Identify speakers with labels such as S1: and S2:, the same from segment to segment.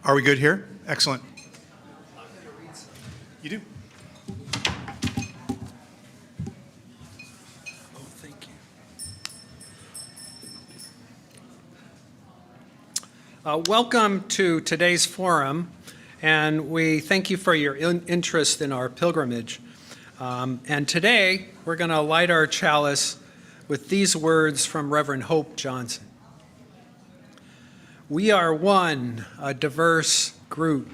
S1: Are we good here? Excellent. You do.
S2: Oh, thank you. Welcome to today's forum, and we thank you for your interest in our pilgrimage. And today, we're going to light our chalice with these words from Reverend Hope Johnson. We are one, a diverse group,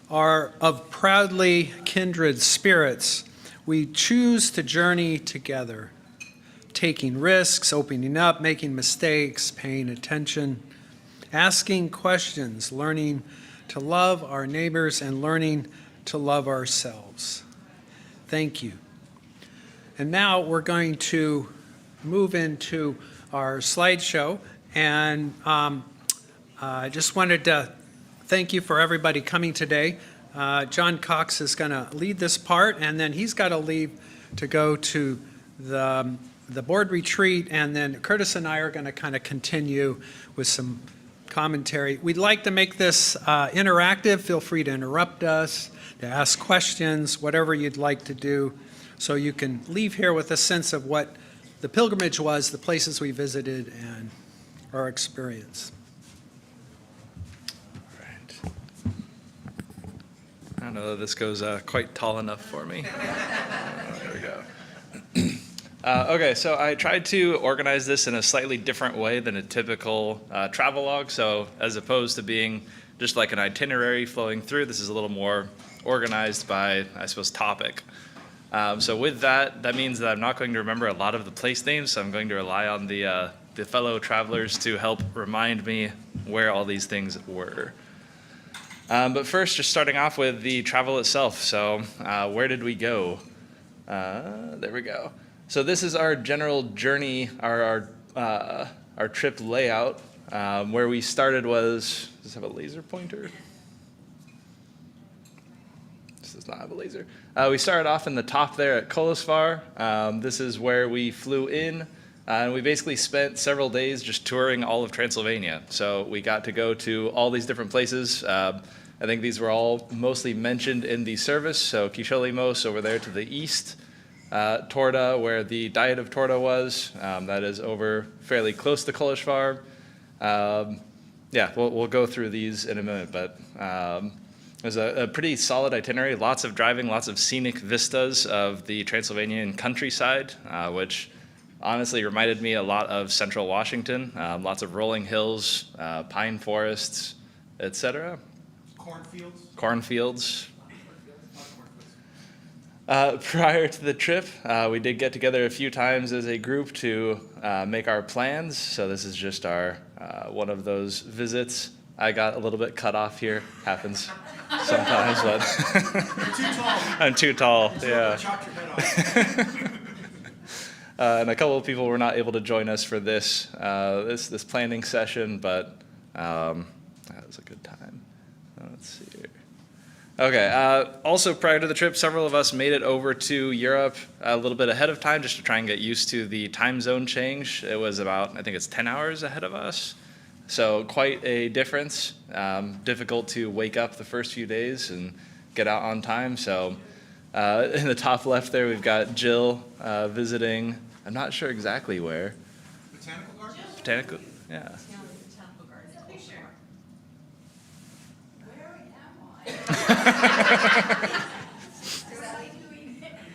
S2: are of proudly kindred spirits. We choose to journey together, taking risks, opening up, making mistakes, paying attention, asking questions, learning to love our neighbors, and learning to love ourselves. Thank you. And now we're going to move into our slideshow, and I just wanted to thank you for everybody coming today. John Cox is going to lead this part, and then he's got to leave to go to the board retreat, and then Curtis and I are going to kind of continue with some commentary. We'd like to make this interactive. Feel free to interrupt us, to ask questions, whatever you'd like to do, so you can leave here with a sense of what the pilgrimage was, the places we visited, and our experience.
S3: I don't know that this goes quite tall enough for me. There we go. Okay, so I tried to organize this in a slightly different way than a typical travelogue. So as opposed to being just like an itinerary flowing through, this is a little more organized by, I suppose, topic. So with that, that means that I'm not going to remember a lot of the place names. So I'm going to rely on the fellow travelers to help remind me where all these things were. But first, just starting off with the travel itself. So where did we go? There we go. So this is our general journey, our trip layout. Where we started was, does this have a laser pointer? This does not have a laser. We started off in the top there at Kolesvar. This is where we flew in. And we basically spent several days just touring all of Transylvania. So we got to go to all these different places. I think these were all mostly mentioned in the service. So Kisholimos over there to the east. Torda, where the Diet of Torda was. That is over fairly close to Kolesvar. Yeah, we'll go through these in a minute. But it was a pretty solid itinerary. Lots of driving, lots of scenic vistas of the Transylvanian countryside, which honestly reminded me a lot of central Washington. Lots of rolling hills, pine forests, etc. Cornfields. Prior to the trip, we did get together a few times as a group to make our plans. So this is just our one of those visits. I got a little bit cut off here. Happens sometimes, but
S1: You're too tall.
S3: I'm too tall. Yeah.
S1: Chop your head off.
S3: And a couple of people were not able to join us for this planning session, but that was a good time. Let's see here. Okay. Also, prior to the trip, several of us made it over to Europe a little bit ahead of time just to try and get used to the time zone change. It was about, I think it's 10 hours ahead of us. So quite a difference. Difficult to wake up the first few days and get out on time. So in the top left there, we've got Jill visiting. I'm not sure exactly where.
S1: Botanical Gardens?
S3: Botanical, yeah.
S4: Botanical Gardens. Where am I?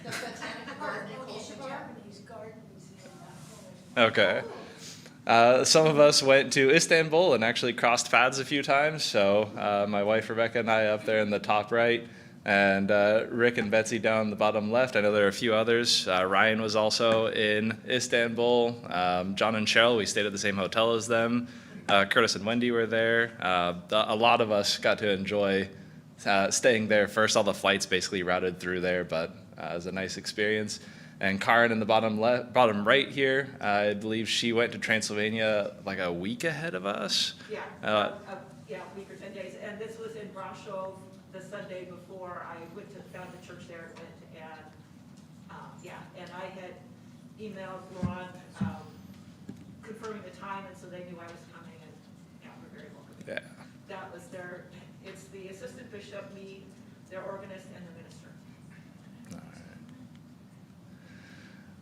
S4: The Botanical Gardens, Japanese gardens.
S3: Okay. Some of us went to Istanbul and actually crossed paths a few times. So my wife Rebecca and I up there in the top right, and Rick and Betsy down the bottom left. I know there are a few others. Ryan was also in Istanbul. John and Cheryl, we stayed at the same hotel as them. Curtis and Wendy were there. A lot of us got to enjoy staying there first. All the flights basically routed through there, but it was a nice experience. And Karen in the bottom right here, I believe she went to Transylvania like a week ahead of us.
S5: Yeah, a week or 10 days. And this was in Brasov the Sunday before. I went to found the church there and I had emailed Ron confirming the time, and so they knew I was coming, and we're very welcome.
S3: Yeah.
S5: that was it's the assistant bishop, me, their organist, and the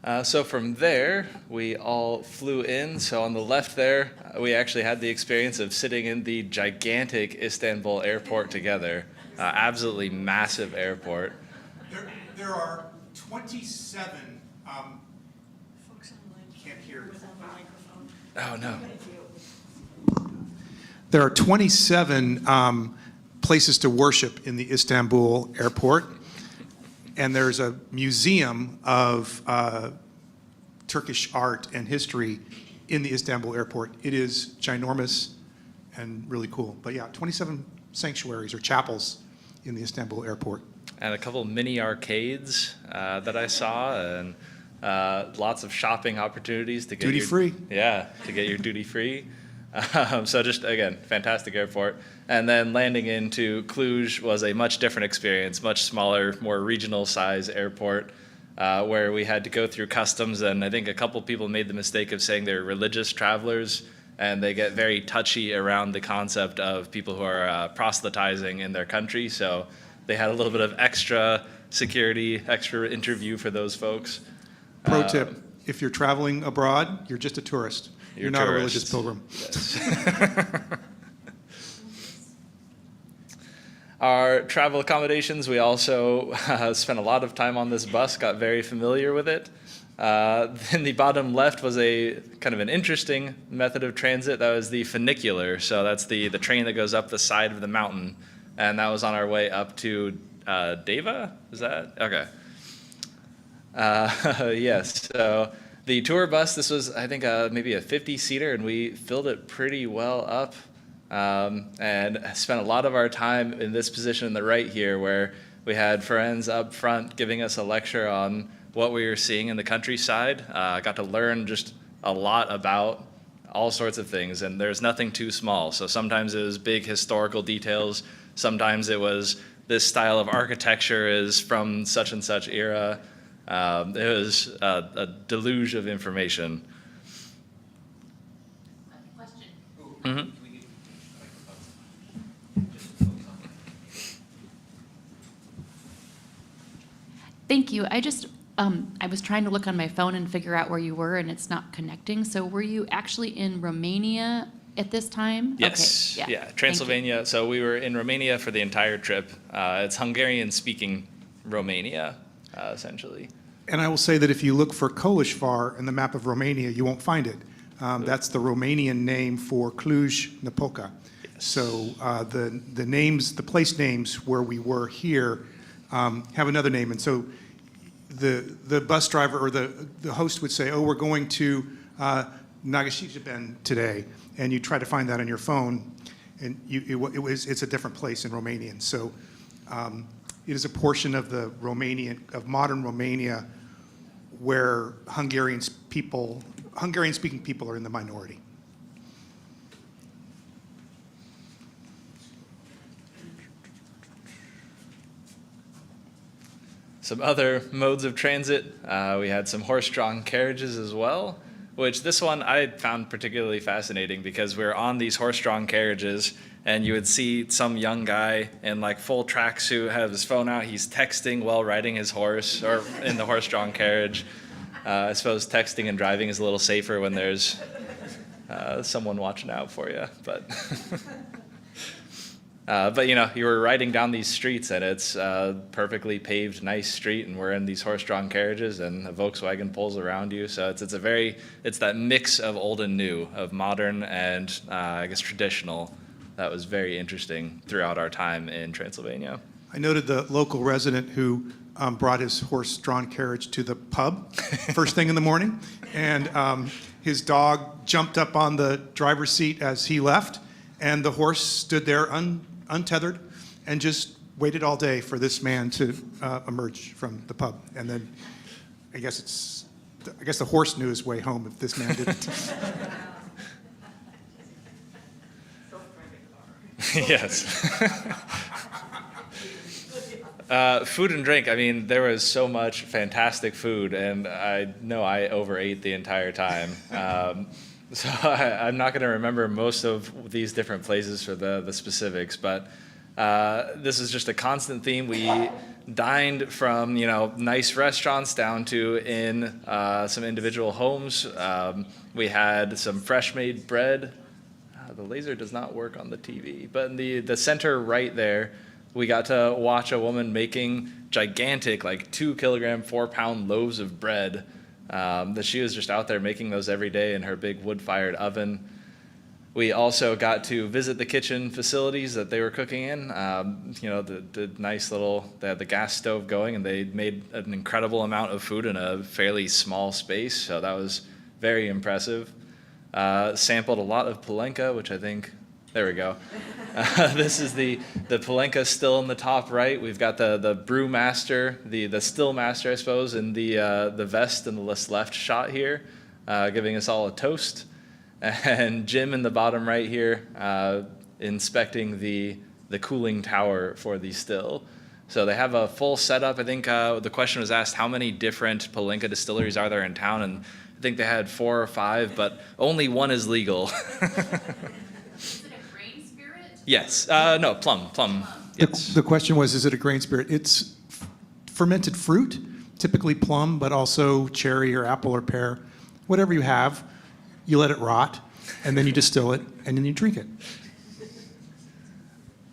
S5: minister.
S3: So from there, we all flew in. So on the left there, we actually had the experience of sitting in the gigantic Istanbul airport together. Absolutely massive airport.
S1: There are 27, can't hear.
S3: Oh, no.
S1: There are 27 places to worship in the Istanbul airport, and there's a museum of Turkish art and history in the Istanbul airport. It is ginormous and really cool. But yeah, 27 sanctuaries or chapels in the Istanbul airport.
S3: And a couple mini arcades that I saw, and lots of shopping opportunities to get
S1: Duty free.
S3: Yeah, to get your duty free. So just, again, fantastic airport. And then landing into Cluj was a much different experience, much smaller, more regional size airport, where we had to go through customs. And I think a couple people made the mistake of saying they're religious travelers, and they get very touchy around the concept of people who are proselytizing in their country. So they had a little bit of extra security, extra interview for those folks.
S1: Pro tip, if you're traveling abroad, you're just a tourist. You're not a religious pilgrim.
S3: Yes. Our travel accommodations, we also spent a lot of time on this bus, got very familiar with it. In the bottom left was a kind of an interesting method of transit. That was the funicular. So that's the train that goes up the side of the mountain. And that was on our way up to Deva? Is that? Okay. Yes. So the tour bus, this was, I think, maybe a 50-seater, and we filled it pretty well up. And spent a lot of our time in this position in the right here, where we had friends up front giving us a lecture on what we were seeing in the countryside. I got to learn just a lot about all sorts of things, and there's nothing too small. So sometimes it was big historical details. Sometimes it was this style of architecture is from such and such era. It was a deluge of information.
S4: Question.
S3: Mm-hmm.
S6: Thank you. I was trying to look on my phone and figure out where you were, and it's not connecting. So were you actually in Romania at this time?
S3: Yes.
S6: Okay.
S3: Yeah.
S6: Thank you.
S3: Transylvania. So we were in Romania for the entire trip. It's Hungarian-speaking Romania, essentially.
S1: And I will say that if you look for Kolishvar in the map of Romania, you won't find it. That's the Romanian name for Cluj-Napoca. So the names, the place names where we were here have another name. And so the bus driver or the host would say, oh, we're going to Nagashizaben today. And you try to find that on your phone, and it's a different place in Romanian. So it is a portion of the modern Romania where Hungarian-speaking people are in the minority.
S3: Some other modes of transit, we had some horse-drawn carriages as well, which this one I found particularly fascinating because we're on these horse-drawn carriages, and you would see some young guy in like full tracksuit have his phone out. He's texting while riding his horse or in the horse-drawn carriage. I suppose texting and driving is a little safer when there's someone watching out for you, but but you know, you were riding down these streets, and it's a perfectly paved, nice street, and we're in these horse-drawn carriages, and a Volkswagen pulls around you. So it's that mix of old and new, of modern and I guess traditional. That was very interesting throughout our time in Transylvania.
S1: I noted the local resident who brought his horse-drawn carriage to the pub first thing in the morning, and his dog jumped up on the driver's seat as he left, and the horse stood there untethered and just waited all day for this man to emerge from the pub. And then I guess the horse knew his way home if this man didn't.
S3: Yes. Food and drink, I mean, there was so much fantastic food, and I know I overate the entire time. So I'm not going to remember most of these different places for the specifics, but this is just a constant theme. We dined from, nice restaurants down to in some individual homes. We had some fresh made bread. The laser does not work on the TV, but in the center right there, we got to watch a woman making gigantic, like 2 kilogram, 4-pound loaves of bread. That she was just out there making those every day in her big wood-fired oven. We also got to visit the kitchen facilities that they were cooking in. The nice little, they had the gas stove going, and they made an incredible amount of food in a fairly small space, so that was very impressive. Sampled a lot of Polenka, which I think, there we go. This is the Polenka still in the top right. We've got the brewmaster, the still master, I suppose, in the vest in the left shot here, giving us all a toast. And Jim in the bottom right here, inspecting the cooling tower for the still. So they have a full setup. I think the question was asked, how many different Polenka distilleries are there in town? And I think they had 4 or 5, but only one is legal.
S6: Is it a grain spirit?
S3: Yes. No, plum. Yes.
S1: The question was, is it a grain spirit? It's fermented fruit, typically plum, but also cherry or apple or pear. Whatever you have, you let it rot, and then you distill it, and then you drink it.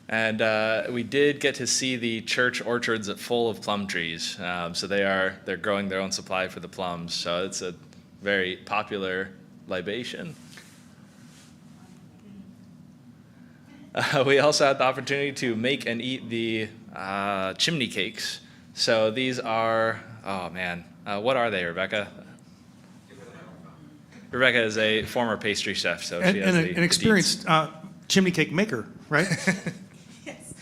S3: And we did get to see the church orchards full of plum trees. So they're growing their own supply for the plums. So it's a very popular libation. We also had the opportunity to make and eat the chimney cakes. So these are, oh man, what are they, Rebecca? Rebecca is a former pastry chef, so she has
S1: an experienced chimney cake maker, right?
S7: Yes.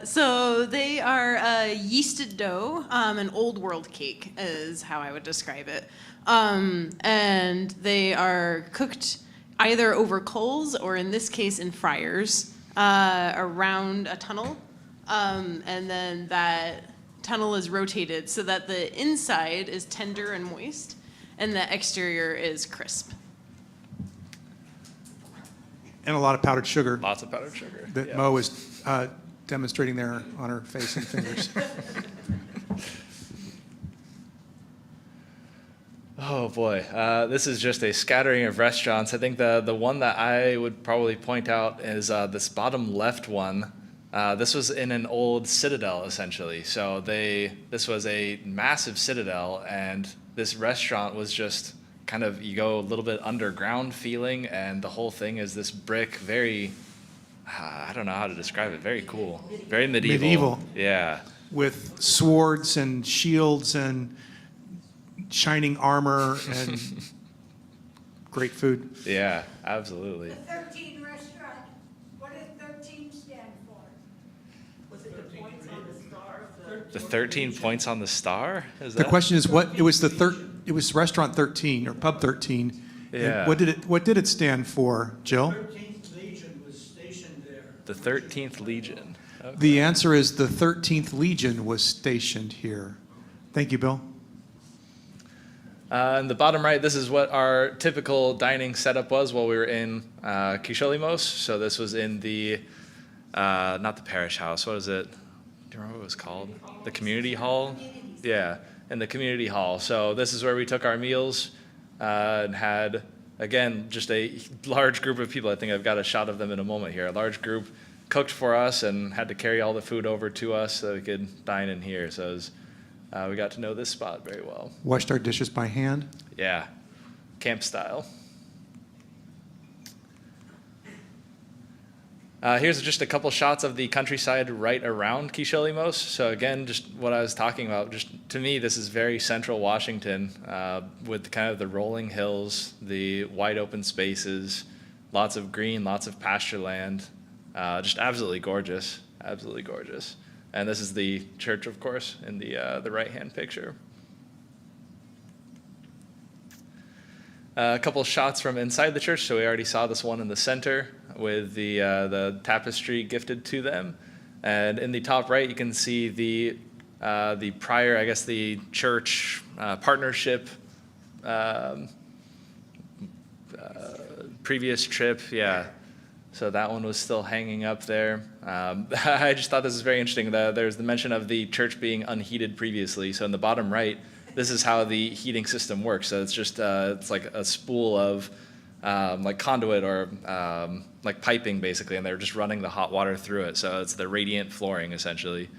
S7: So they are a yeasted dough, an old world cake is how I would describe it. And they are cooked either over coals or in this case in fryers around a tunnel. And then that tunnel is rotated so that the inside is tender and moist and the exterior is crisp.
S1: And a lot of powdered sugar
S3: Lots of powdered sugar.
S1: that
S3: Yeah.
S1: Mo is demonstrating there on her face and fingers.
S3: Oh boy, this is just a scattering of restaurants. I think the one that I would probably point out is this bottom left one. This was in an old citadel, essentially. So this was a massive citadel, and this restaurant was just kind of, you go a little bit underground feeling, and the whole thing is this brick, very, I don't know how to describe it, very cool, very medieval.
S1: Medieval.
S3: Yeah.
S1: With swords and shields and shining armor and great food.
S3: Yeah, absolutely.
S4: The 13 restaurant, what does 13 stand for?
S5: Was it the points on the star of
S3: The 13 points on the star? Is
S1: The
S3: that?
S1: question is what, it was restaurant 13 or pub 13. And
S3: Yeah.
S1: what did it stand for, Jill?
S8: 13th Legion was stationed there.
S3: The 13th Legion. Okay.
S1: The answer is the 13th Legion was stationed here. Thank you, Bill.
S3: In the bottom right, this is what our typical dining setup was while we were in Kisholimos. So this was in the, not the parish house, what is it? Do you remember what it was called? The community hall? Yeah, in the community hall. So this is where we took our meals and had, again, just a large group of people. I think I've got a shot of them in a moment here. A large group cooked for us and had to carry all the food over to us so we could dine in here. So it was, we got to know this spot very well.
S1: Washed our dishes by hand.
S3: Yeah, camp style. Here's just a couple shots of the countryside right around Kisholimos. So again, just what I was talking about, just to me, this is very central Washington with kind of the rolling hills, the wide open spaces, lots of green, lots of pasture land, just absolutely gorgeous, absolutely gorgeous. And this is the church, of course, in the right-hand picture. A couple shots from inside the church. So we already saw this one in the center with the tapestry gifted to them. And in the top right, you can see the prior, I guess, the church partnership previous trip, yeah. So that one was still hanging up there. I just thought this was very interesting. There's the mention of the church being unheated previously. So in the bottom right, this is how the heating system works. So it's just it's like a spool of like conduit or like piping basically, and they're just running the hot water through it. So it's the radiant flooring essentially.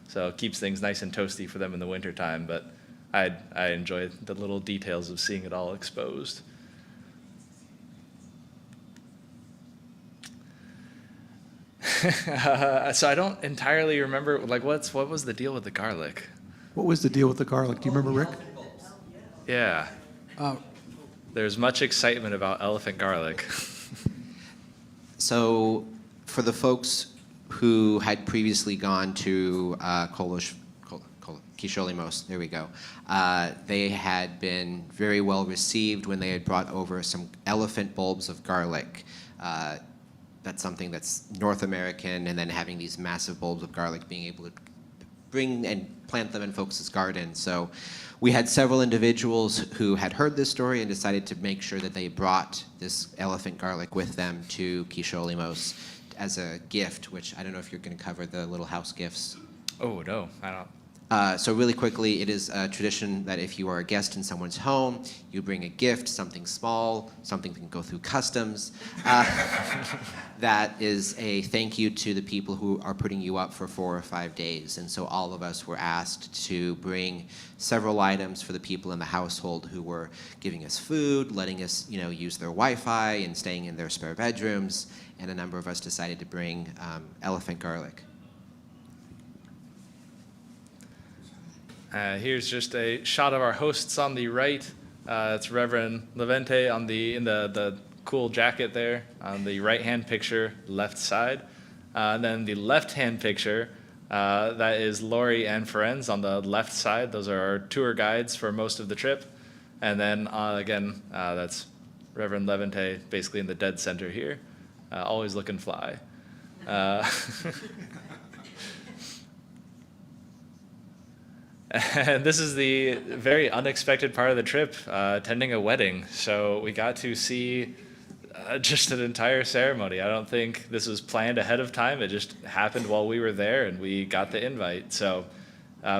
S3: So it keeps things nice and toasty for them in the wintertime. But I enjoy the little details of seeing it all exposed. So I don't entirely remember, like, what was the deal with the garlic?
S1: What was the deal with the garlic? Do you remember, Rick?
S3: Yeah. There's much excitement about elephant garlic.
S9: So for the who had previously gone to Kisholimos, there we go, they had been very well received when they had brought over some elephant bulbs of garlic. That's something that's North American, and then having these massive bulbs of garlic, being able to bring and plant them in folks' gardens. So we had several individuals who had heard this story and decided to make sure that they brought this elephant garlic with them to Kisholimos as a gift, which I don't know if you're going to cover the little house gifts.
S3: Oh, no, I don't.
S9: So really quickly, it is a tradition that if you are a guest in someone's home, you bring a gift, something small, something that can go through customs. That is a thank you to the people who are putting you up for 4 or 5 days. And so all of us were asked to bring several items for the people in the household who were giving us food, letting us, use their Wi-Fi and staying in their spare bedrooms. And a number of us decided to bring elephant garlic.
S3: Here's just a shot of our hosts on the right. It's Reverend Levente in the cool jacket there on the right-hand picture, left side. And then the left-hand picture, that is Lori and friends on the left side. Those are our tour guides for most of the trip. And then again, that's Reverend Levente basically in the dead center here, always looking fly. And this is the very unexpected part of the trip, attending a wedding. So we got to see just an entire ceremony. I don't think this was planned ahead of time. It just happened while we were there, and we got the invite. So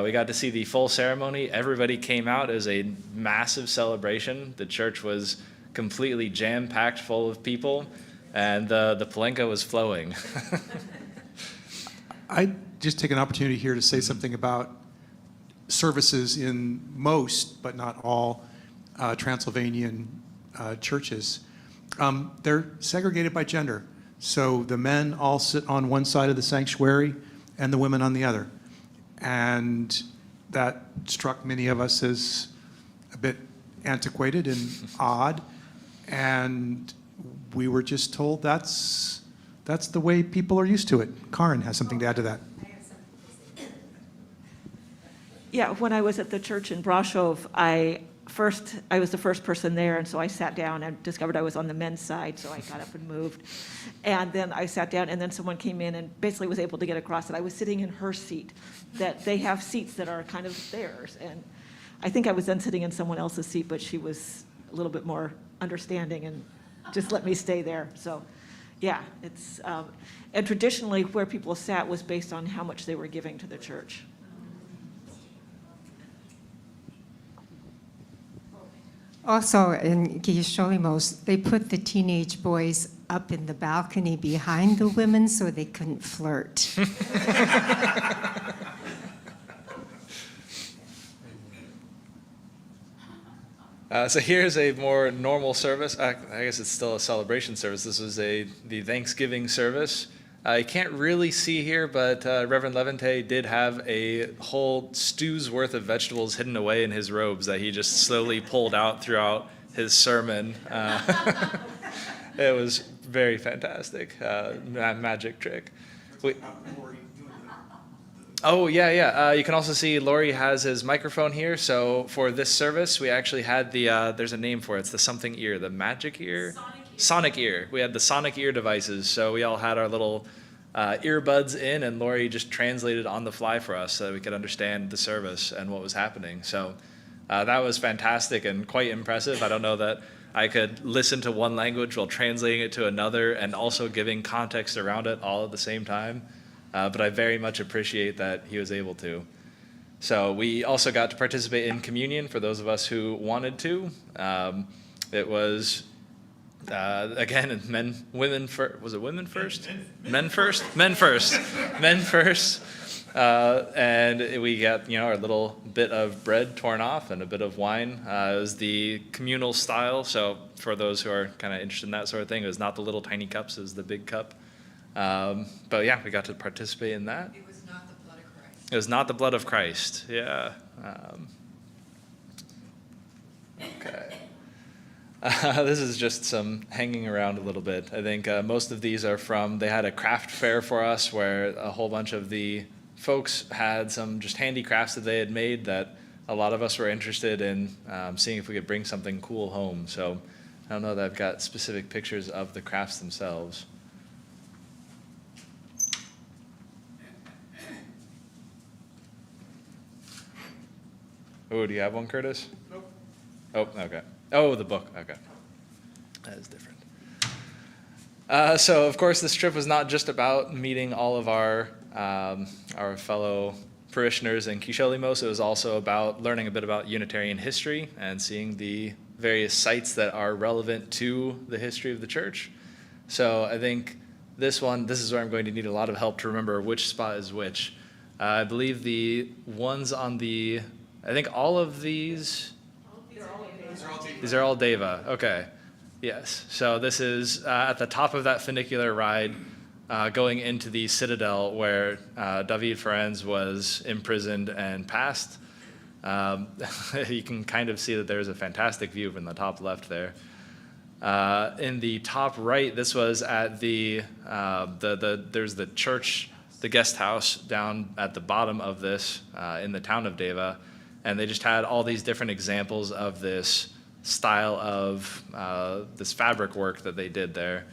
S3: we got to see the full ceremony. Everybody came out as a massive celebration. The church was completely jam-packed full of people, and the palenka was flowing.
S1: I just take an opportunity here to say something about services in most, but not all, Transylvanian churches. They're segregated by gender. So the men all sit on one side of the sanctuary and the women on the other. And that struck many of us as a bit antiquated and odd. And we were just told that's the way people are used to it. Karen has something to add to that.
S5: Yeah, when I was at the church in Brasov, I was the first person there, and so I sat down and discovered I was on the men's side, so I got up and moved. And then I sat down, and then someone came in and basically was able to get across that I was sitting in her seat, that they have seats that are kind of theirs. And I think I was then sitting in someone else's seat, but she was a little bit more understanding and just let me stay there. So, yeah, it's, and traditionally where people sat was based on how much they were giving to the church.
S10: Also, in Kisholimos, they put the teenage boys up in the balcony behind the women so they couldn't flirt.
S3: So here's a more normal service. I guess it's still a celebration service. This was the Thanksgiving service. You can't really see here, but Reverend Levente did have a whole stew's worth of vegetables hidden away in his robes that he just slowly pulled out throughout his sermon. It was very fantastic, magic trick. Oh, yeah. You can also see Lori has his microphone here. So for this service, we actually had there's a name for it. It's the something ear, the magic ear? Sonic ear. We had the sonic ear devices. So we all had our little earbuds in, and Lori just translated on the fly for us so that we could understand the service and what was happening. So That was fantastic and quite impressive. I don't know that I could listen to one language while translating it to another and also giving context around it all at the same time. But I very much appreciate that he was able to. So we also got to participate in communion for those of us who wanted to. It was, again, women first. Was it women first? Men first? Men first. Men first. And we got, our little bit of bread torn off and a bit of wine. It was the communal style. So for those who are kind of interested in that sort of thing, it was not the little tiny cups, it was the big cup. But yeah, we got to participate in that.
S11: It was not the blood of Christ.
S3: It was not the blood of Christ. Yeah. Okay. This is just some hanging around a little bit. I think most of these are they had a craft fair for us where a whole bunch of the folks had some just handicrafts that they had made that a lot of us were interested in seeing if we could bring something cool home. So I don't know that I've got specific pictures of the crafts themselves. Oh, do you have one, Curtis? Nope. Oh, okay. Oh, the book. Okay. That is different. So, of course, this trip was not just about meeting all of our fellow parishioners in Kisholimos. It was also about learning a bit about Unitarian history and seeing the various sites that are relevant to the history of the church. So I think this is where I'm going to need a lot of help to remember which spot is which. I believe the ones on I think all of these are all Deva. Okay. Yes. So this is at the top of that funicular ride going into the citadel where David Ferenc was imprisoned and passed. You can kind of see that there's a fantastic view from the top left there. In the top right, this was at there's the church, the guest house down at the bottom of this in the town of Deva. And they just had all these different examples of this style of this fabric work that they did there.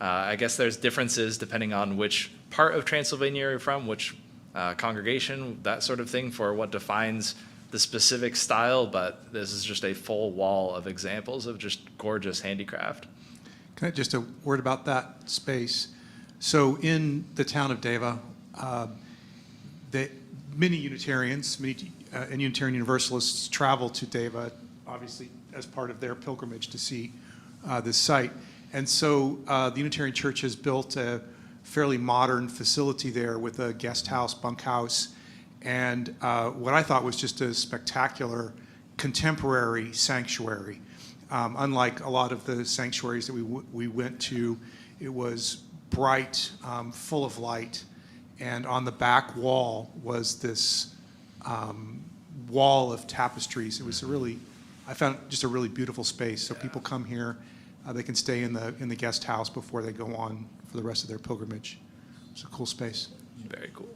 S3: I guess there's differences depending on which part of Transylvania you're from, which congregation, that sort of thing, for what defines the specific style, but this is just a full wall of examples of just gorgeous handicraft.
S1: Can I just a word about that space? So in the town of Deva, many Unitarians, and Unitarian Universalists travel to Deva, obviously as part of their pilgrimage to see this site. And so the Unitarian Church has built a fairly modern facility there with a guest house, bunkhouse, and what I thought was just a spectacular contemporary sanctuary. Unlike a lot of the sanctuaries that we went to, it was bright, full of light, and on the back wall was this wall of tapestries. It was I found just a really beautiful space. So people come here, they can stay in the guest house before they go on for the rest of their pilgrimage. It's a cool space.
S3: Very cool.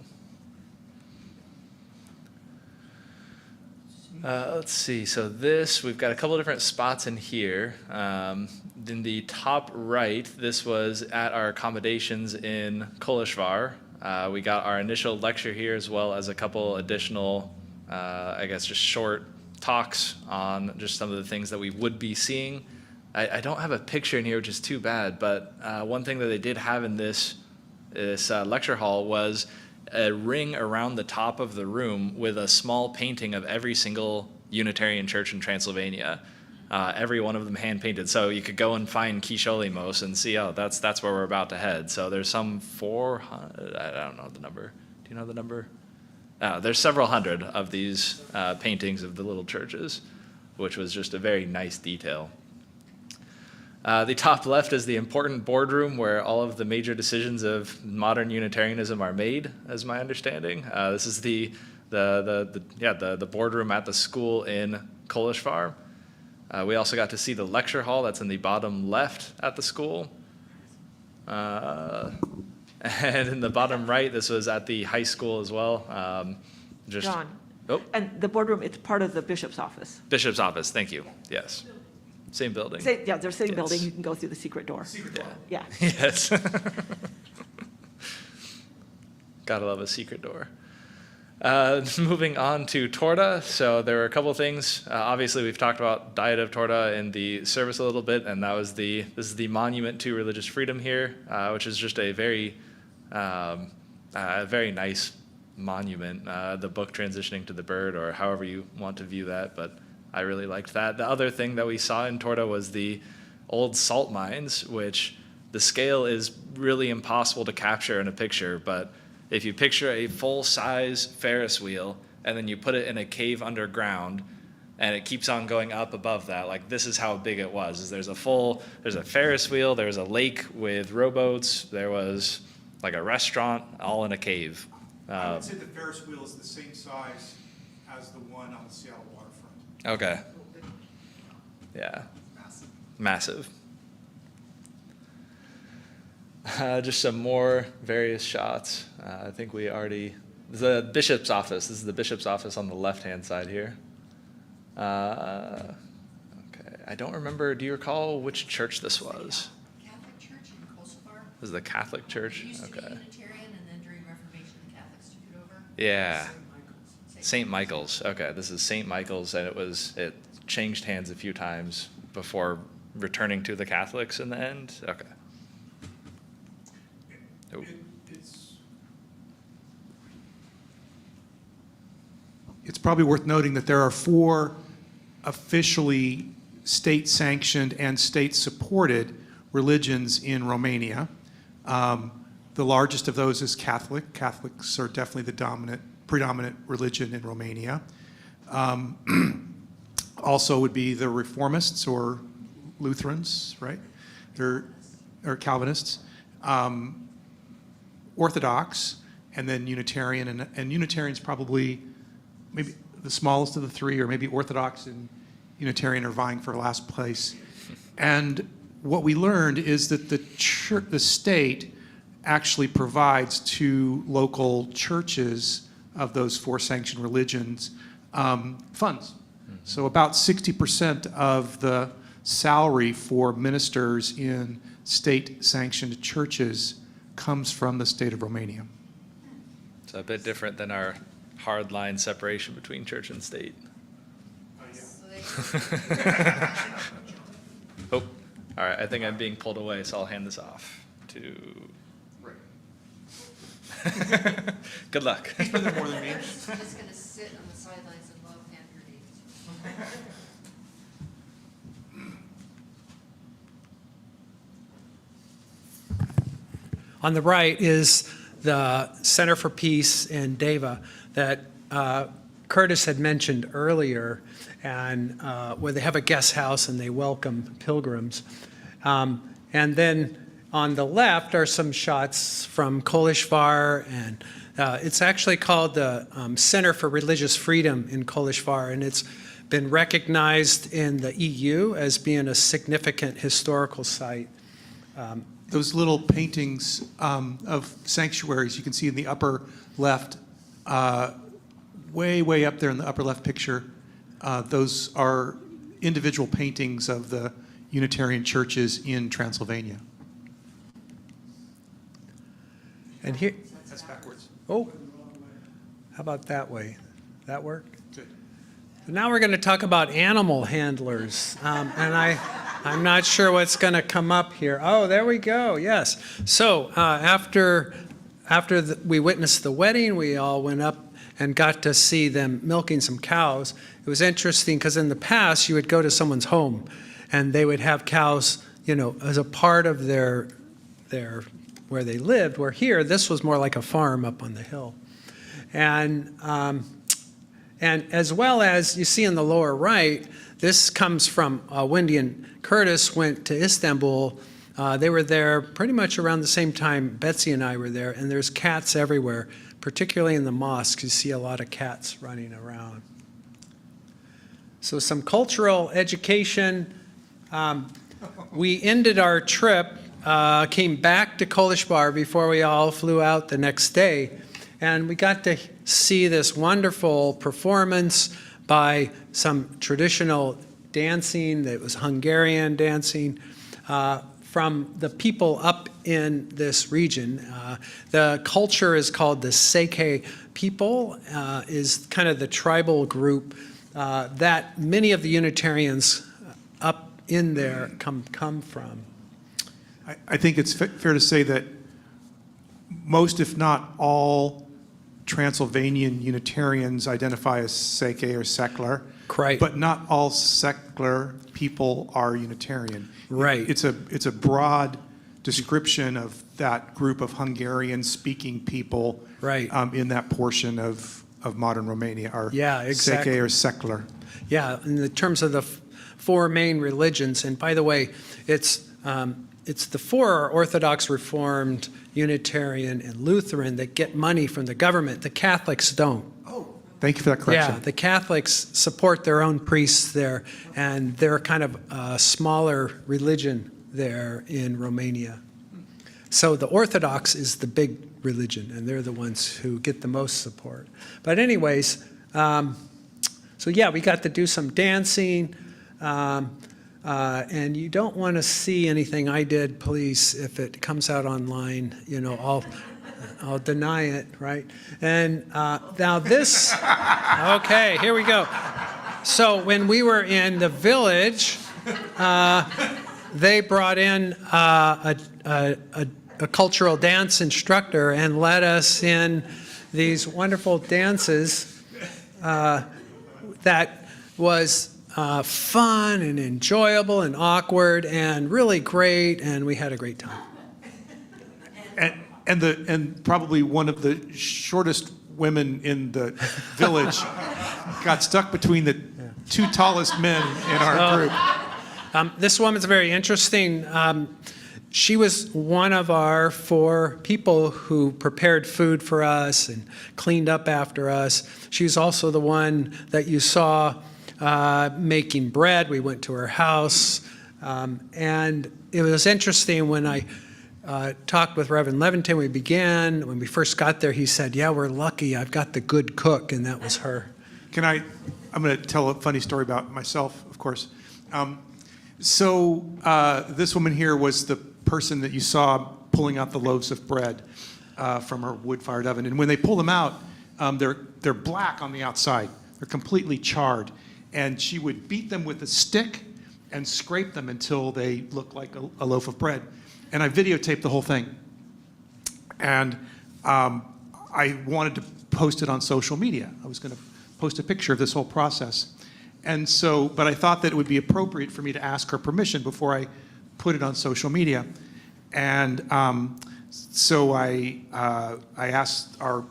S3: Let's see. So we've got a couple of different spots in here. In the top right, this was at our accommodations in Koleshvar. We got our initial lecture here as well as a couple additional, just short talks on just some of the things that we would be seeing. I don't have a picture in here, which is too bad, but one thing that they did have in this lecture hall was a ring around the top of the room with a small painting of every single Unitarian church in Transylvania. Every one of them hand painted. So you could go and find Kisholimos and see, that's where we're about to head. So there's some 400, I don't know the number. Do you know the number? There's several hundred of these paintings of the little churches, which was just a very nice detail. The top left is the important boardroom where all of the major decisions of modern Unitarianism are made, as my understanding. This is the boardroom at the school in Koleshvar. We also got to see the lecture hall that's in the bottom left at the school. And in the bottom right, this was at the high school as well.
S5: John.
S3: Oh.
S5: And the boardroom, it's part of the bishop's office.
S3: Bishop's office, thank you. Yes. Same building.
S5: They're the same
S3: Yes.
S5: building. You can go through the secret door.
S1: Secret door.
S5: Yeah.
S3: Yes. Gotta love a secret door. Moving on to Torta. So there were a couple of things. Obviously, we've talked about Diet of Torta in the service a little bit, and this is the monument to religious freedom here, which is just a very nice monument. The book transitioning to the bird, or however you want to view that, but I really liked that. The other thing that we saw in Torta was the old salt mines, which the scale is really impossible to capture in a picture, but if you picture a full-size Ferris wheel and then you put it in a cave underground and it keeps on going up above that, like this is how big it was. Is there's a Ferris wheel, there's a lake with rowboats, there was like a restaurant all in a cave.
S1: I would say the Ferris wheel is the same size as the one on the Seattle waterfront.
S3: Okay. Yeah. Massive. Just some more various shots. I think we already, the bishop's office. This is the bishop's office on the left-hand side here. Okay, I don't remember, do you recall which church this was?
S11: Catholic Church in Kosovar.
S3: This is the Catholic Church?
S11: It used to be
S3: Okay.
S11: Unitarian, and then during Reformation, the Catholics took it over.
S3: Yeah. St. Michael's. Okay, this is St. Michael's, and it changed hands a few times before returning to the Catholics in the end. Okay. Oh.
S1: It's probably worth noting that there are 4 officially state-sanctioned and state-supported religions in Romania. The largest of those is Catholic. Catholics are definitely the predominant religion in Romania. Also would be the Reformists or Lutherans, right? Or Calvinists. Orthodox, and then Unitarian, and Unitarian's probably maybe the smallest of the 3, or maybe Orthodox and Unitarian are vying for last place. And what we learned is that the state actually provides to local churches of those 4 sanctioned religions funds. So about 60% of the salary for ministers in state-sanctioned churches comes from the state of Romania.
S3: It's a bit different than our hard line separation between church and state. Oh, all right. I think I'm being pulled away, so I'll hand this off to. Good luck.
S1: He's been there more than me.
S11: I'm just going to sit on the sidelines and love hand grenades.
S2: On the right is the Center for Peace in Deva that Curtis had mentioned earlier, and where they have a guest house and they welcome pilgrims. And then on the left are some shots from Kolishvar, and it's actually called the Center for Religious Freedom in Kolishvar, and it's been recognized in the EU as being a significant historical site.
S1: Those little paintings of sanctuaries you can see in the upper left, way up there in the upper left picture, those are individual paintings of the Unitarian churches in Transylvania.
S2: And here,
S1: That's backwards.
S2: oh, how about that way? That work?
S1: Good.
S2: Now we're going to talk about animal handlers, and I'm not sure what's going to come up here. Oh, there we go. Yes. So after we witnessed the wedding, we all went up and got to see them milking some cows. It was interesting because in the past you would go to someone's home, and they would have cows, as a part of their where they lived. Where here, this was more like a farm up on the hill, and as well as you see in the lower right, this comes from Wendy and Curtis went to Istanbul. They were there pretty much around the same time Betsy and I were there, and there's cats everywhere, particularly in the mosque. You see a lot of cats running around. So some cultural education. We ended our trip, came back to Kolishvar before we all flew out the next day, and we got to see this wonderful performance by some traditional dancing that was Hungarian dancing from the people up in this region. The culture is called the Seke people, is kind of the tribal group that many of the Unitarians up in there come from.
S1: I think it's fair to say that most, if not all, Transylvanian Unitarians identify as Seke or secular.
S2: Right.
S1: But not all secular people are Unitarian.
S2: Right.
S1: It's a broad description of that group of Hungarian-speaking people
S2: Right.
S1: In that portion of modern Romania are
S2: Yeah, exactly.
S1: Seke or secular.
S2: Yeah, in the terms of the four main religions, and by the way, it's the four Orthodox, Reformed, Unitarian, and Lutheran that get money from the government. The Catholics don't.
S1: Thank you for that correction.
S2: Yeah, the Catholics support their own priests there, and they're kind of a smaller religion there in Romania. So the Orthodox is the big religion, and they're the ones who get the most support. But anyways, so yeah, we got to do some dancing, and you don't want to see anything I did, please, if it comes out online, you know, I'll deny it, right? And now this, okay, here we go. So when we were in the village, they brought in a cultural dance instructor and led us in these wonderful dances that was fun and enjoyable and awkward and really great, and we had a great time.
S1: And probably one of the shortest women in the village got stuck between the two tallest men in our group.
S2: This woman's very interesting. She was one of our 4 people who prepared food for us and cleaned up after us. She was also the one that you saw making bread. We went to her house. And it was interesting when I talked with Reverend Leventon. When we first got there, he said, "Yeah, we're lucky. I've got the good cook," and that was her.
S1: I'm going to tell a funny story about myself, of course. This woman here was the person that you saw pulling out the loaves of bread from her wood-fired oven. And when they pull them out, they're black on the outside. They're completely charred. And she would beat them with a stick and scrape them until they look like a loaf of bread. And I videotaped the whole thing. And I wanted to post it on social media. I was going to post a picture of this whole process. And so, but I thought that it would be appropriate for me to ask her permission before I put it on social media. And so I asked our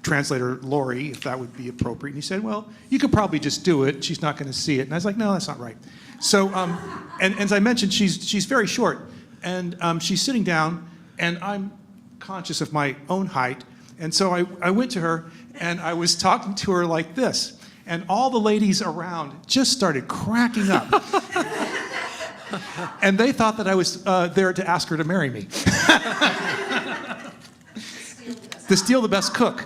S1: translator, Lori, if that would be appropriate. And he said, "Well, you could probably just do it. She's not going to see it." And I was like, "No, that's not right." So, and as I mentioned, she's very short. And she's sitting down, and I'm conscious of my own height. And so I went to her, and I was talking to her like this. And all the ladies around just started cracking up. And they thought that I was there to ask her to marry me. To steal the best cook.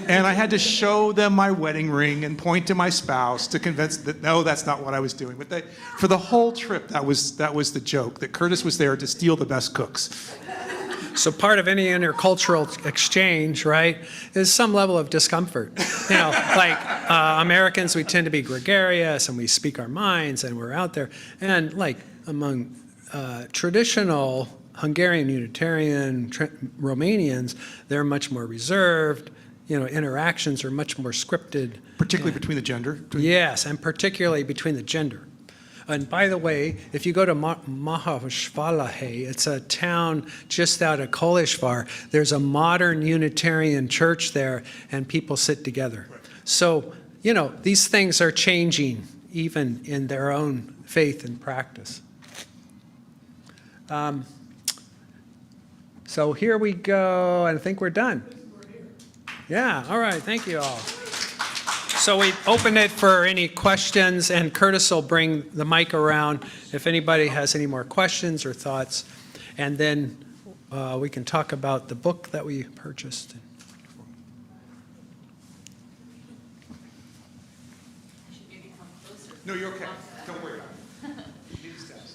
S1: And I had to show them my wedding ring and point to my spouse to convince that, no, that's not what I was doing. But for the whole trip, that was the joke, that Curtis was there to steal the best cooks.
S2: So part of any intercultural exchange, right, is some level of discomfort. You know, like Americans, we tend to be gregarious and we speak our minds and we're out there. And like among traditional Hungarian Unitarian Romanians, they're much more reserved. You know, interactions are much more scripted.
S1: Particularly between the gender?
S2: Yes, and particularly between the gender. And by the way, if you go to Mahashvalahe, it's a town just out of Koleshvar, there's a modern Unitarian church there, and people sit together. Right. So, you know, these things are changing even in their own faith and practice. So here we go, and I think we're done. Yeah, all right, thank you all. So we open it for any questions, and Curtis will bring the mic around if anybody has any more questions or thoughts. And then we can talk about the book that we purchased.
S1: No, you're okay. Don't worry about it.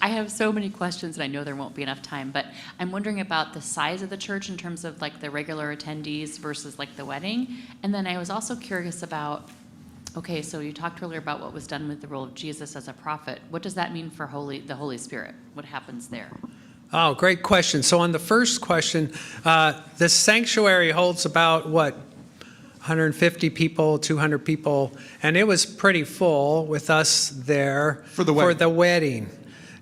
S6: I have so many questions, and I know there won't be enough time, but I'm wondering about the size of the church in terms of like the regular attendees versus like the wedding. And then I was also curious about, okay, so you talked earlier about what was done with the role of Jesus as a prophet. What does that mean for the Holy Spirit? What happens there?
S2: Oh, great question. So on the first question, the sanctuary holds about, 150 people, 200 people, and it was pretty full with us there
S1: For the wedding.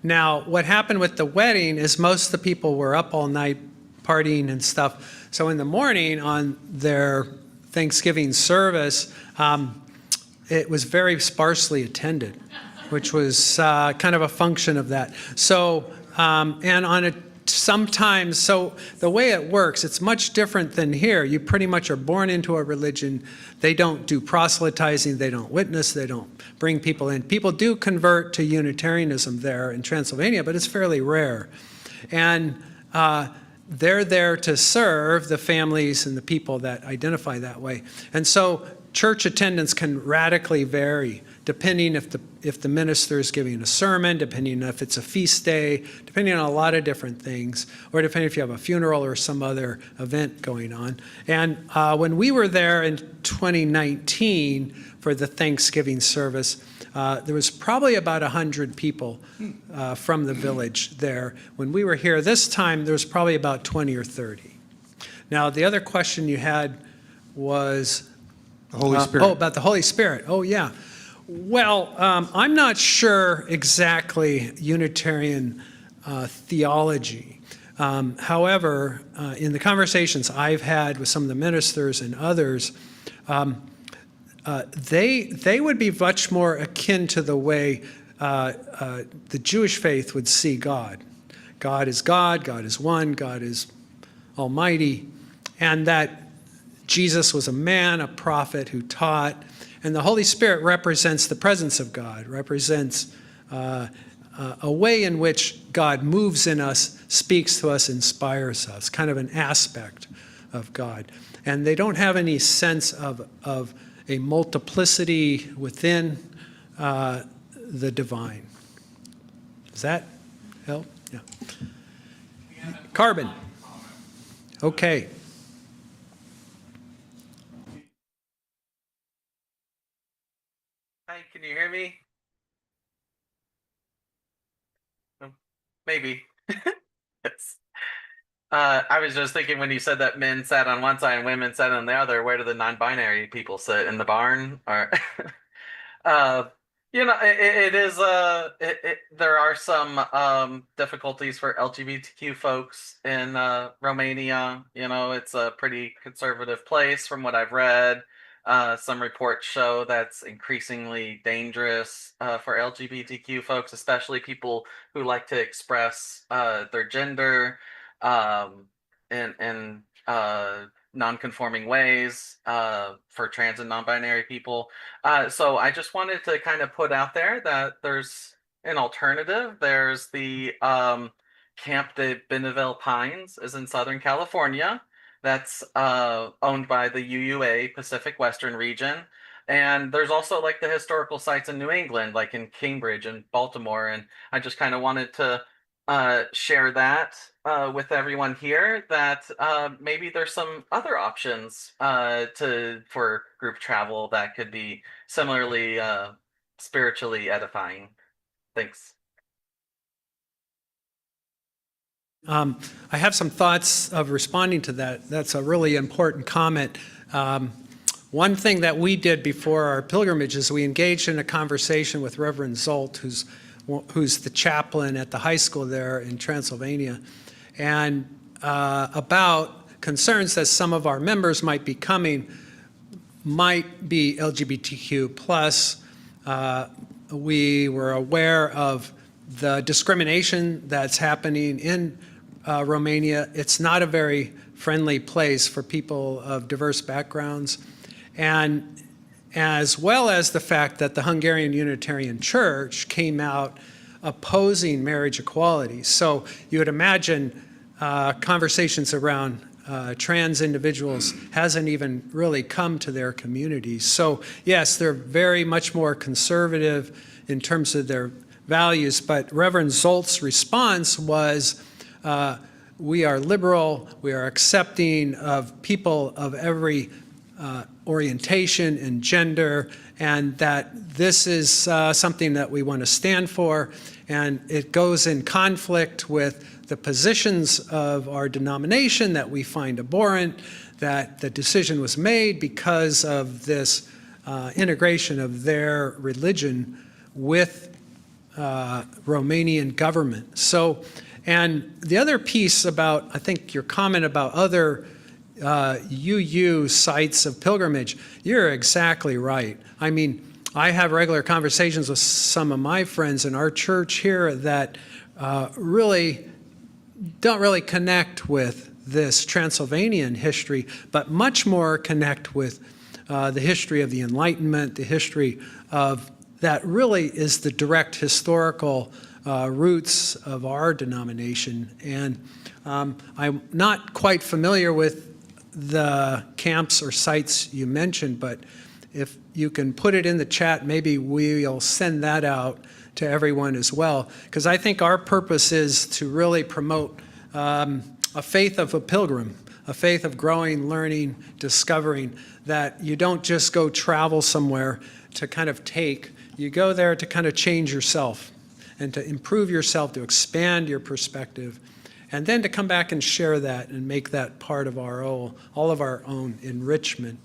S2: Now, what happened with the wedding is most of the people were up all night partying and stuff. So in the morning on their Thanksgiving service, it was very sparsely attended, which was kind of a function of that. So, and on a sometimes, so the way it works, it's much different than here. You pretty much are born into a religion. They don't do proselytizing. They don't witness. They don't bring people in. People do convert to Unitarianism there in Transylvania, but it's fairly rare. And they're there to serve the families and the people that identify that way. And so church attendance can radically vary depending if the minister is giving a sermon, depending if it's a feast day, depending on a lot of different things, or depending if you have a funeral or some other event going on. And when we were there in 2019 for the Thanksgiving service, there was probably about 100 people from the village there. When we were here this time, there was probably about 20 or 30. Now, the other question you had was...
S1: The Holy Spirit.
S2: About the Holy Spirit. Oh, yeah. Well, I'm not sure exactly Unitarian theology. However, in the conversations I've had with some of the ministers and others, they would be much more akin to the way the Jewish faith would see God. God is one, God is almighty, and that Jesus was a man, a prophet who taught, and the Holy Spirit represents the presence of God, represents a way in which God moves in us, speaks to us, inspires us, kind of an aspect of God. And they don't have any sense of a multiplicity within the divine. Does that help? Yeah. Carbon. Okay.
S12: Hi, can you hear me? Maybe. Yes. I was just thinking when you said that men sat on one side and women sat on the other, where do the non-binary people sit? In the barn? Or it is there are some difficulties for LGBTQ folks in Romania. It's a pretty conservative place from what I've read. Some reports show that's increasingly dangerous for LGBTQ folks, especially people who like to express their gender in non-conforming ways for trans and non-binary people. So I just wanted to kind of put out there that there's an alternative. There's the Camp de Benneville Pines is in Southern California. That's owned by the UUA, Pacific Western Region. And there's also like the historical sites in New England, like in Cambridge and Baltimore. And I just kind of wanted to share that with everyone here, that maybe there's some other options for group travel that could be similarly spiritually edifying. Thanks.
S2: I have some thoughts of responding to that. That's a really important comment. One thing that we did before our pilgrimage is we engaged in a conversation with Reverend Zolt, who's the chaplain at the high school there in Transylvania, and about concerns that some of our members might be coming might be LGBTQ plus. We were aware of the discrimination that's happening in Romania. It's not a very friendly place for people of diverse backgrounds, and as well as the fact that the Hungarian Unitarian Church came out opposing marriage equality. So you would imagine conversations around trans individuals hasn't even really come to their communities. So yes, they're very much more conservative in terms of their values. But Reverend Zolt's response was, we are liberal, we are accepting of people of every orientation and gender, and that this is something that we want to stand for, and it goes in conflict with the positions of our denomination that we find abhorrent, that the decision was made because of this integration of their religion with Romanian government. So, and the other piece about, I think your comment about other UU sites of pilgrimage, you're exactly right. I mean, I have regular conversations with some of my friends in our church here that really don't really connect with this Transylvanian history, but much more connect with the history of the Enlightenment, the history of that really is the direct historical roots of our denomination. And I'm not quite familiar with the camps or sites you mentioned, but if you can put it in the chat, maybe we'll send that out to everyone as well. Because I think our purpose is to really promote a faith of a pilgrim, a faith of growing, learning, discovering, that you don't just go travel somewhere to kind of take, you go there to kind of change yourself and to improve yourself, to expand your perspective, and then to come back and share that and make that part of our all of our own enrichment.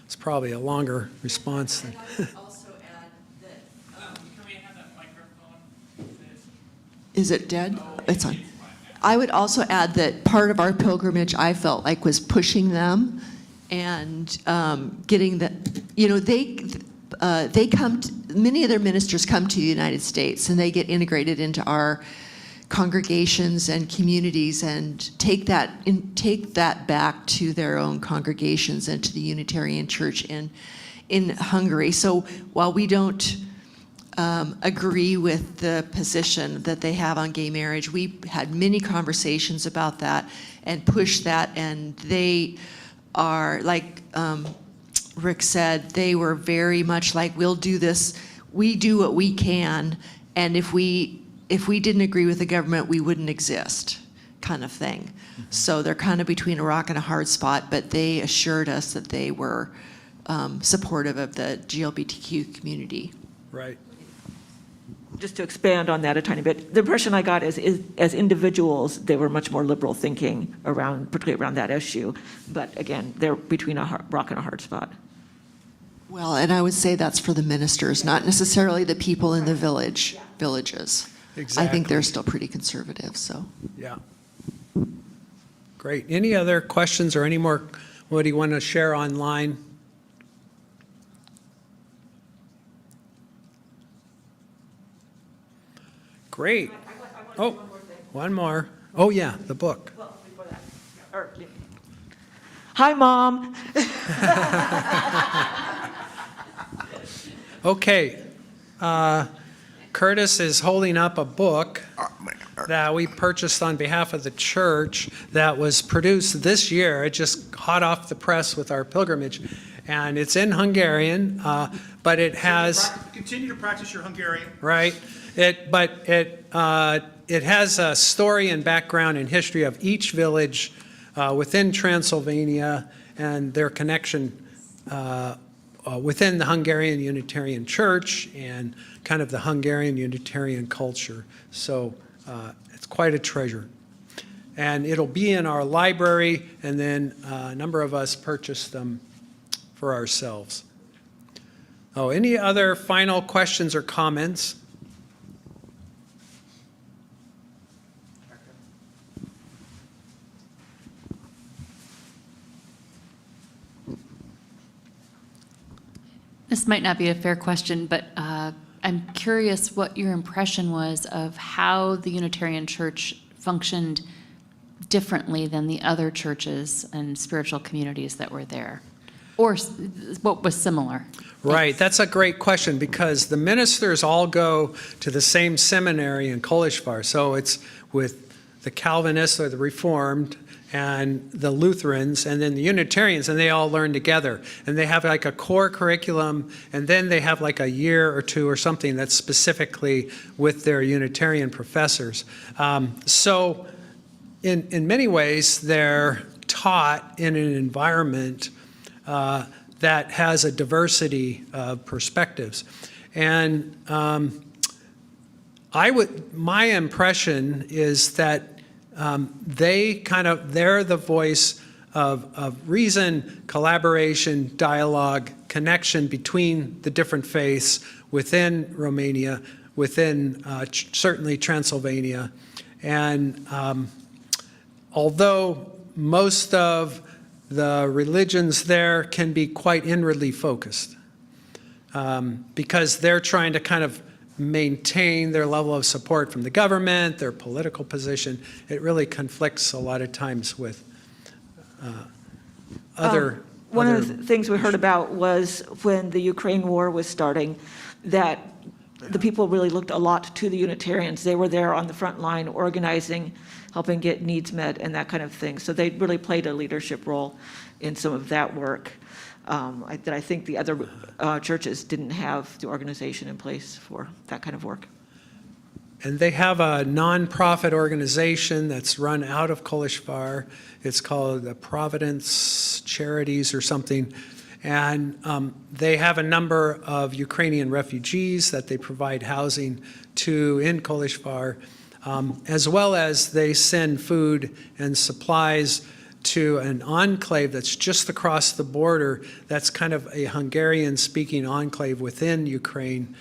S2: It's probably a longer response than.
S11: And I would also add that.
S3: Can we have that microphone?
S13: Is it dead? It's on. I would also add that part of our pilgrimage, I felt like, was pushing them and getting the, they come, many of their ministers come to the United States and they get integrated into our congregations and communities and take that back to their own congregations and to the Unitarian Church in Hungary. So while we don't agree with the position that they have on gay marriage, we had many conversations about that and pushed that, and they are, like Rick said, they were very much like, we'll do this, we do what we can, and if we didn't agree with the government, we wouldn't exist, kind of thing. So they're kind of between a rock and a hard spot, but they assured us that they were supportive of the GLBTQ community.
S2: Right.
S5: Just to expand on that a tiny bit, the impression I got is as individuals, they were much more liberal thinking around, particularly around that issue. But again, they're between a rock and a hard spot.
S13: Well, and I would say that's for the ministers, not necessarily the people in the villages.
S2: Exactly.
S13: I think they're still pretty conservative, so.
S2: Yeah. Great. Any other questions or any more, what do you want to share online? Great. Oh, one more. Oh, yeah, the book.
S5: Well, before that. Hi, Mom.
S2: Okay. Curtis is holding up a book that we purchased on behalf of the church that was produced this year. It just hot off the press with our pilgrimage. And it's in Hungarian, but it has...
S1: Continue to practice your Hungarian.
S2: Right. It has a story and background and history of each village within Transylvania and their connection within the Hungarian Unitarian Church and kind of the Hungarian Unitarian culture. So it's quite a treasure. And it'll be in our library, and then a number of us purchased them for ourselves. Oh, any other final questions or comments?
S6: This might not be a fair question, but I'm curious what your impression was of how the Unitarian Church functioned differently than the other churches and spiritual communities that were there, or what was similar.
S2: Right, that's a great question, because the ministers all go to the same seminary in Kolishvar. So it's with the Calvinists or the Reformed and the Lutherans, and then the Unitarians, and they all learn together. And they have like a core curriculum, and then they have like a year or two or something that's specifically with their Unitarian professors. So in many ways, they're taught in an environment that has a diversity of perspectives. And my impression is that they're the voice of reason, collaboration, dialogue, connection between the different faiths within Romania, within certainly Transylvania. And although most of the religions there can be quite inwardly focused, because they're trying to kind of maintain their level of support from the government, their political position. It really conflicts a lot of times with other.
S5: One of the things we heard about was when the Ukraine war was starting, that the people really looked a lot to the Unitarians. They were there on the front line organizing, helping get needs met and that kind of thing. So they really played a leadership role in some of that work. That I think the other churches didn't have the organization in place for that kind of work.
S2: And they have a nonprofit organization that's run out of Kolishvar. It's called the Providence Charities or something. And they have a number of Ukrainian refugees that they provide housing to in Kolishvar, as well as they send food and supplies to an enclave that's just across the border. That's kind of a Hungarian-speaking enclave within Ukraine,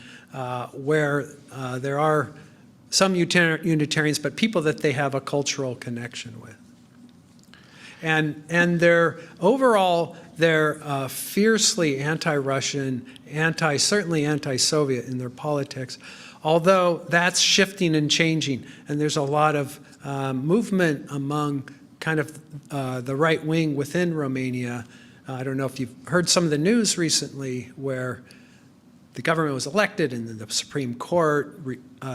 S2: where there are some Unitarians, but people that they have a cultural connection with. And they're overall, they're fiercely anti-Russian, certainly anti-Soviet in their politics, although that's shifting and changing. And there's a lot of movement among kind of the right wing within Romania. I don't know if you've heard some of the news recently where the government was elected and then the Supreme Court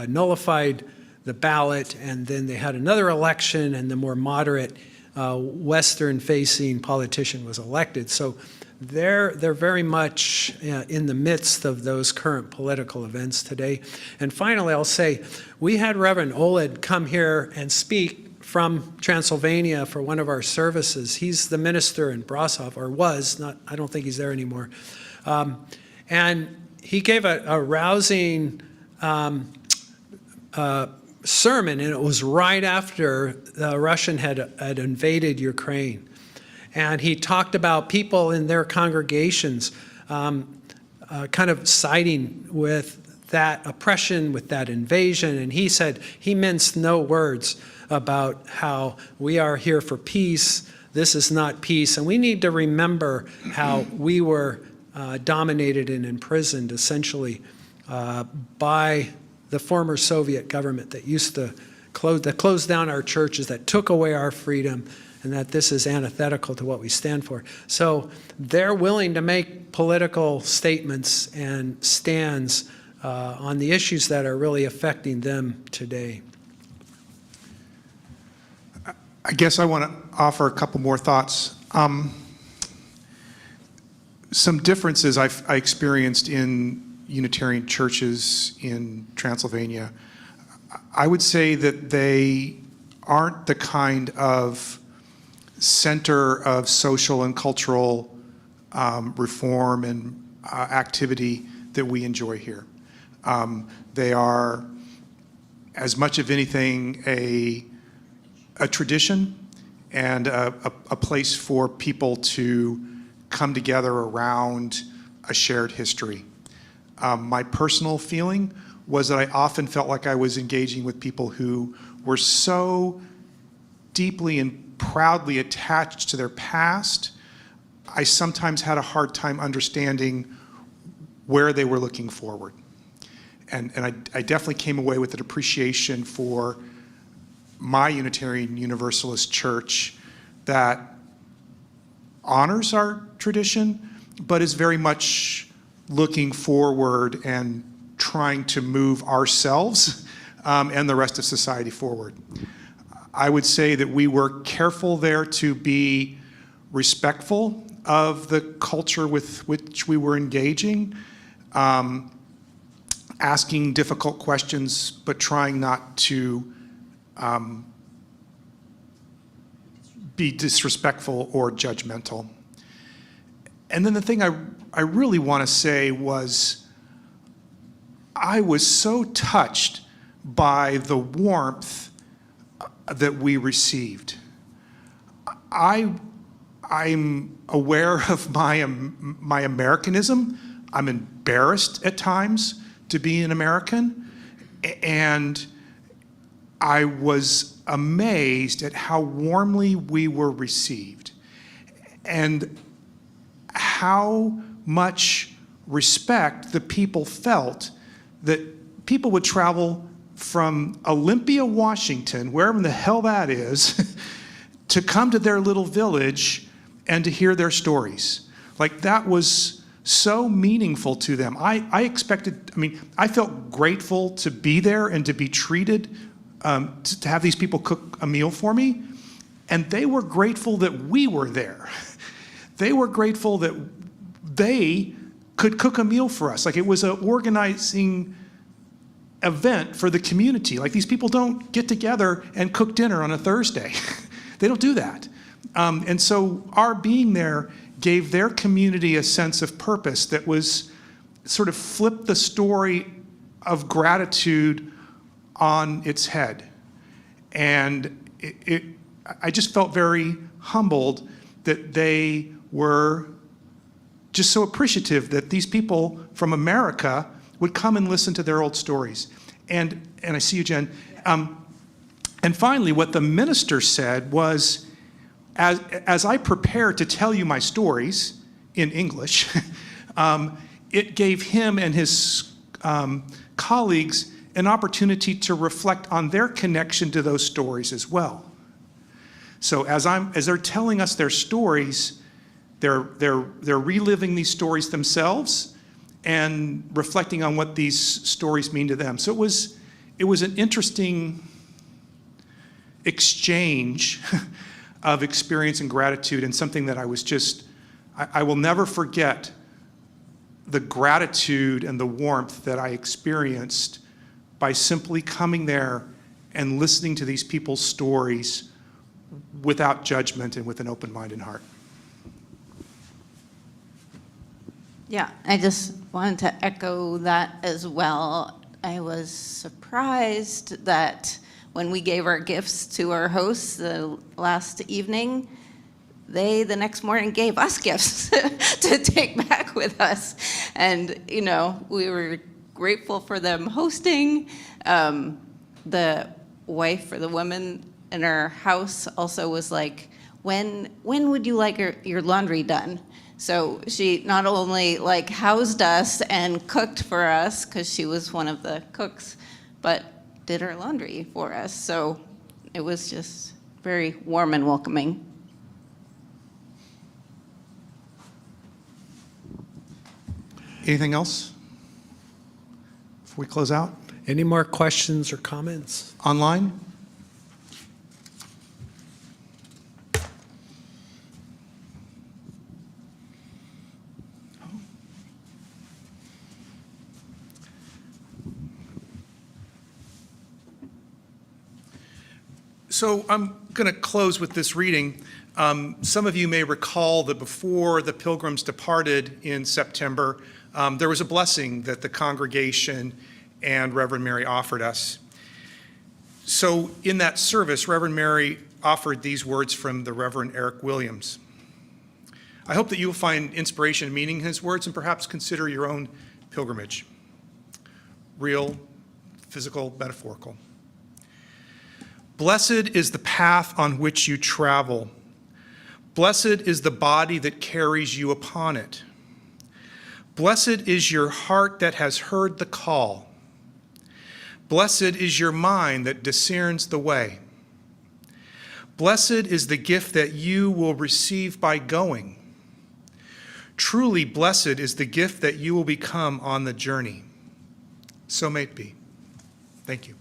S2: nullified the ballot, and then they had another election and the more moderate Western-facing politician was elected. So they're very much in the midst of those current political events today. And finally, I'll say, we had Reverend Oled come here and speak from Transylvania for one of our services. He's the minister in Brasov, or was, I don't think he's there anymore. And he gave a rousing sermon, and it was right after the Russian had invaded Ukraine. And he talked about people in their congregations kind of siding with that oppression, with that invasion. And he said he minced no words about how we are here for peace. This is not peace. And we need to remember how we were dominated and imprisoned essentially by the former Soviet government that used to close down our churches, that took away our freedom, and that this is antithetical to what we stand for. So they're willing to make political statements and stands on the issues that are really affecting them today.
S1: I guess I want to offer a couple more thoughts. Some differences I experienced in Unitarian churches in Transylvania. I would say that they aren't the kind of center of social and cultural reform and activity that we enjoy here. They are, as much of anything, a tradition and a place for people to come together around a shared history. My personal feeling was that I often felt like I was engaging with people who were so deeply and proudly attached to their past. I sometimes had a hard time understanding where they were looking forward. And I definitely came away with an appreciation for my Unitarian Universalist church that honors our tradition, but is very much looking forward and trying to move ourselves and the rest of society forward. I would say that we were careful there to be respectful of the culture with which we were engaging, asking difficult questions, but trying not to be disrespectful or judgmental. And then the thing I really want to say was, I was so touched by the warmth that we received. I'm aware of my Americanism. I'm embarrassed at times to be an American, and I was amazed at how warmly we were received and how much respect the people felt that people would travel from Olympia, Washington, wherever the hell that is, to come to their little village and to hear their stories. Like, that was so meaningful to them. I felt grateful to be there and to be treated, to have these people cook a meal for me. And they were grateful that we were there. They were grateful that they could cook a meal for us. Like, it was an organizing event for the community. Like, these people don't get together and cook dinner on a Thursday. They don't do that. And so our being there gave their community a sense of purpose that was sort of flipped the story of gratitude on its head. And I just felt very humbled that they were just so appreciative that these people from America would come and listen to their old stories. And I see you, Jen. And finally, what the minister said was, as I prepare to tell you my stories in English, it gave him and his colleagues an opportunity to reflect on their connection to those stories as well. So as they're telling us their stories, they're reliving these stories themselves and reflecting on what these stories mean to them. So it was an interesting exchange of experience and gratitude, and something that I will never forget the gratitude and the warmth that I experienced by simply coming there and listening to these people's stories without judgment and with an open-minded heart.
S14: Yeah, I just wanted to echo that as well. I was surprised that when we gave our gifts to our hosts the last evening, they the next morning gave us gifts to take back with us. And, we were grateful for them hosting. The wife or the woman in our house also was like, when would you like your laundry done? So she not only housed us and cooked for us, because she was one of the cooks, but did our laundry for us. So it was just very warm and welcoming.
S1: Anything else before we close out?
S2: Any more questions or comments?
S1: Online? So I'm going to close with this reading. Some of you may recall that before the pilgrims departed in September, there was a blessing that the congregation and Reverend Mary offered us. So in that service, Reverend Mary offered these words from the Reverend Eric Williams. I hope that you will find inspiration and meaning in his words and perhaps consider your own pilgrimage. Real, physical, metaphorical. Blessed is the path on which you travel. Blessed is the body that carries you upon it. Blessed is your heart that has heard the call. Blessed is your mind that discerns the way. Blessed is the gift that you will receive by going. Truly blessed is the gift that you will become on the journey. So may it be. Thank you.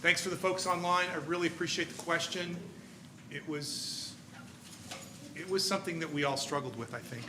S1: Thanks for the folks online. I really appreciate the question. It was something that we all struggled with, I think.